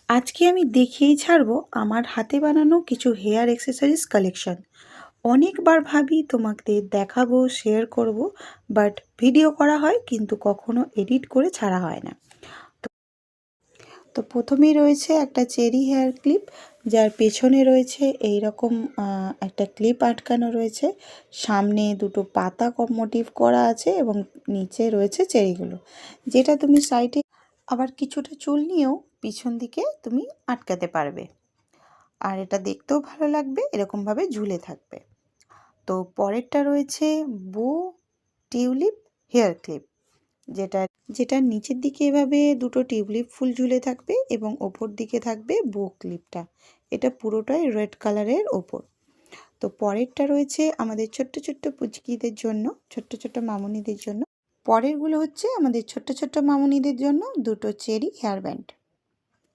আজকে আমি দেখিয়েই ছাড়বো আমার হাতে বানানো কিছু হেয়ার অ্যাক্সেসরিজ কালেকশন। অনেকবার ভাবি তোমাদের দেখাবো, শেয়ার করব, বাট ভিডিও করা হয় কিন্তু কখনো এডিট করে ছাড়া হয় না। তো প্রথমেই রয়েছে একটা চেরি হেয়ার ক্লিপ, যার পেছনে রয়েছে এই রকম একটা ক্লিপ আটকানো রয়েছে। সামনে দুটো পাতা মোটিভ করা আছে এবং নিচে রয়েছে চেরিগুলো, যেটা তুমি সাইডে আবার কিছুটা চুল নিয়েও পিছন দিকে তুমি আটকাতে পারবে। আর এটা দেখতেও ভালো লাগবে, এরকমভাবে ঝুলে থাকবে। তো পরেরটা রয়েছে বো টিউলিপ হেয়ার ক্লিপ, যেটা যেটার নিচের দিকে এভাবে দুটো টিউলিপ ফুল ঝুলে থাকবে এবং ওপর দিকে থাকবে বো ক্লিপটা। এটা পুরোটাই রেড কালারের ওপর। তো পরেরটা রয়েছে আমাদের ছোট্ট ছোট্ট পুচকিদের জন্য, ছোট্ট ছোট্ট মামুনিদের জন্য। পরেরগুলো হচ্ছে আমাদের ছোট্ট ছোট্ট মামুনিদের জন্য দুটো চেরি হেয়ার ব্যান্ড।